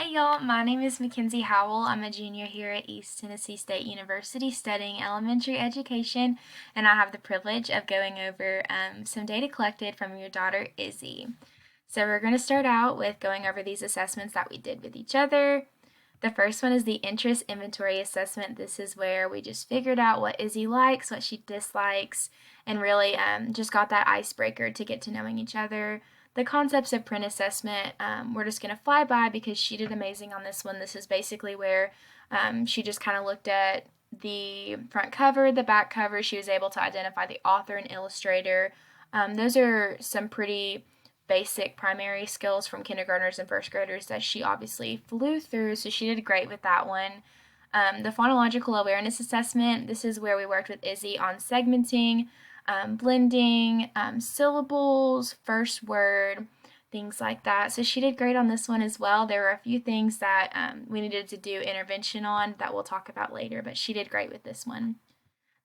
Hey y'all, my name is Mackenzie Howell. I'm a junior here at East Tennessee State University studying elementary education, and I have the privilege of going over some data collected from your daughter Izzy. So we're going to start out with going over these assessments that we did with each other. The first one is the interest inventory assessment. This is where we just figured out what Izzy likes, what she dislikes, and really just got that icebreaker to get to knowing each other. The concepts of print assessment, we're just going to fly by because she did amazing on this one. This is basically where she just kind of looked at the front cover, the back cover. She was able to identify the author and illustrator. Those are some pretty basic primary skills from kindergartners and first graders that she obviously flew through, so she did great with that one. The phonological awareness assessment, this is where we worked with Izzy on segmenting, blending, syllables, first word, things like that. So she did great on this one as well. There were a few things that we needed to do intervention on that we'll talk about later, but she did great with this one.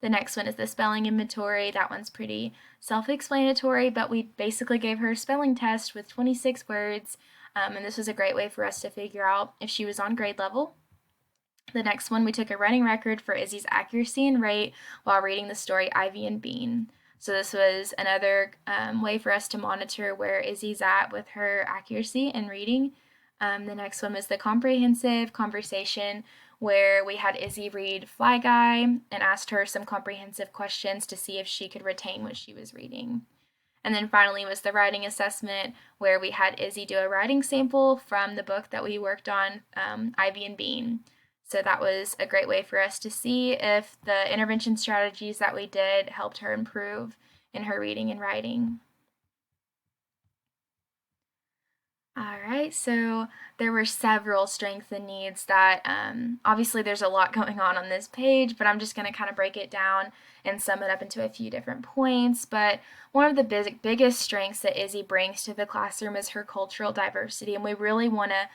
The next one is the spelling inventory. That one's pretty self-explanatory, but we basically gave her a spelling test with 26 words, and this was a great way for us to figure out if she was on grade level. The next one, we took a running record for Izzy's accuracy and rate while reading the story Ivy and Bean. So this was another way for us to monitor where Izzy's at with her accuracy and reading. The next one was the comprehensive conversation, where we had Izzy read Fly Guy and asked her some comprehensive questions to see if she could retain what she was reading. And then finally was the writing assessment, where we had Izzy do a writing sample from the book that we worked on, Ivy and Bean. So that was a great way for us to see if the intervention strategies that we did helped her improve in her reading and writing. All right, so there were several strengths and needs that obviously there's a lot going on this page, but I'm just going to kind of break it down and sum it up into a few different points. But one of the biggest strengths that Izzy brings to the classroom is her cultural diversity, and we really want to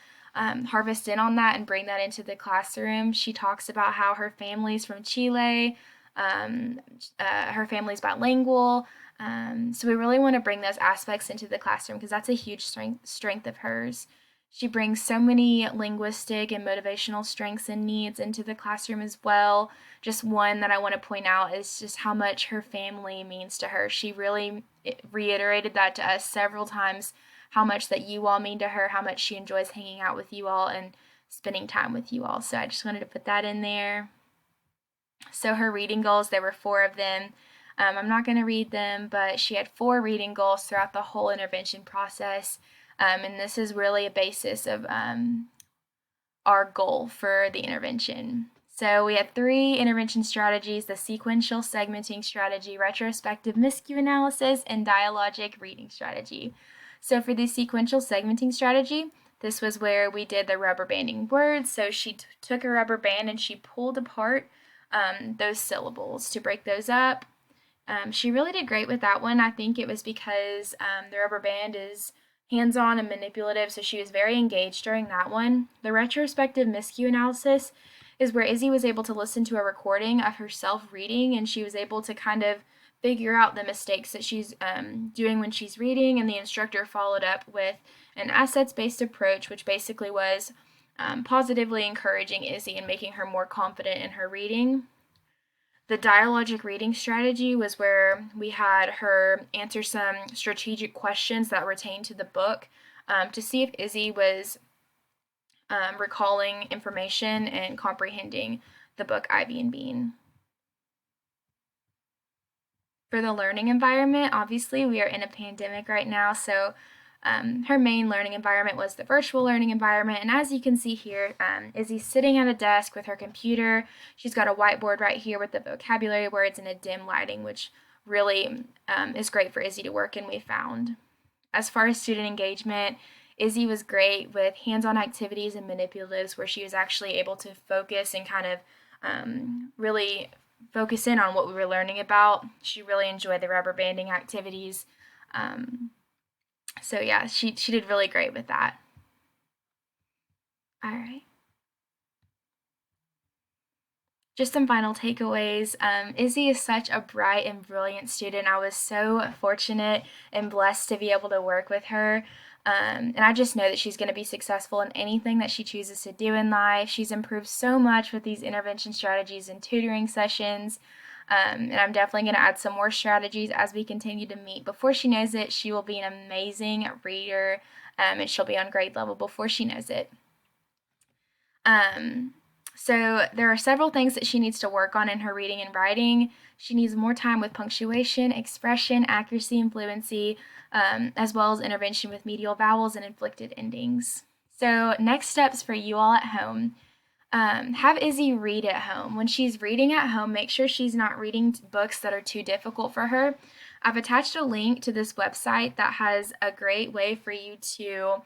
harvest in on that and bring that into the classroom. She talks about how her family's from Chile, her family's bilingual. So we really want to bring those aspects into the classroom because that's a huge strength of hers. She brings so many linguistic and motivational strengths and needs into the classroom as well. Just one that I want to point out is just how much her family means to her. She really reiterated that to us several times, how much that you all mean to her, how much she enjoys hanging out with you all and spending time with you all. So I just wanted to put that in there. So her reading goals, there were 4 of them. I'm not going to read them, but she had 4 reading goals throughout the whole intervention process. And this is really a basis of our goal for the intervention. So we had 3 intervention strategies: the sequential segmenting strategy, retrospective miscue analysis, and dialogic reading strategy. So for the sequential segmenting strategy, this was where we did the rubber banding words. So she took a rubber band and she pulled apart those syllables to break those up. She really did great with that one. I think it was because the rubber band is hands-on and manipulative, so she was very engaged during that one. The retrospective miscue analysis is where Izzy was able to listen to a recording of herself reading, and she was able to kind of figure out the mistakes that she's doing when she's reading, and the instructor followed up with an assets-based approach, which basically was positively encouraging Izzy and making her more confident in her reading. The dialogic reading strategy was where we had her answer some strategic questions that pertain to the book to see if Izzy was recalling information and comprehending the book Ivy and Bean. For the learning environment, obviously we are in a pandemic right now, so her main learning environment was the virtual learning environment, and as you can see here, Izzy's sitting at a desk with her computer. She's got a whiteboard right here with the vocabulary words and a dim lighting, which really is great for Izzy to work in, we found. As far as student engagement, Izzy was great with hands-on activities and manipulatives where she was actually able to focus and kind of really focus in on what we were learning about. She really enjoyed the rubber banding activities. So yeah, she did really great with that. All right. Just some final takeaways. Izzy is such a bright and brilliant student. I was so fortunate and blessed to be able to work with her. And I just know that she's going to be successful in anything that she chooses to do in life. She's improved so much with these intervention strategies and tutoring sessions. And I'm definitely going to add some more strategies as we continue to meet. Before she knows it, she will be an amazing reader, and she'll be on grade level before she knows it. So there are several things that she needs to work on in her reading and writing. She needs more time with punctuation, expression, accuracy, and fluency, as well as intervention with medial vowels and inflected endings. So next steps for you all at home. Have Izzy read at home. When she's reading at home, make sure she's not reading books that are too difficult for her. I've attached a link to this website that has a great way for you to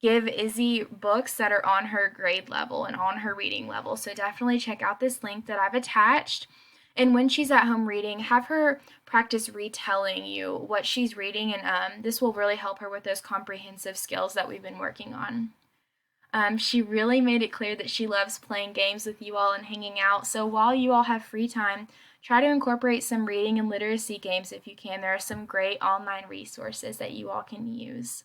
give Izzy books that are on her grade level and on her reading level. So definitely check out this link that I've attached. And when she's at home reading, have her practice retelling you what she's reading, and this will really help her with those comprehensive skills that we've been working on. She really made it clear that she loves playing games with you all and hanging out. So while you all have free time, try to incorporate some reading and literacy games if you can. There are some great online resources that you all can use.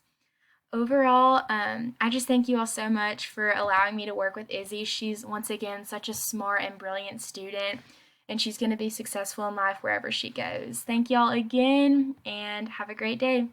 Overall, I just thank you all so much for allowing me to work with Izzy. She's, once again, such a smart and brilliant student, and she's going to be successful in life wherever she goes. Thank you all again, and have a great day.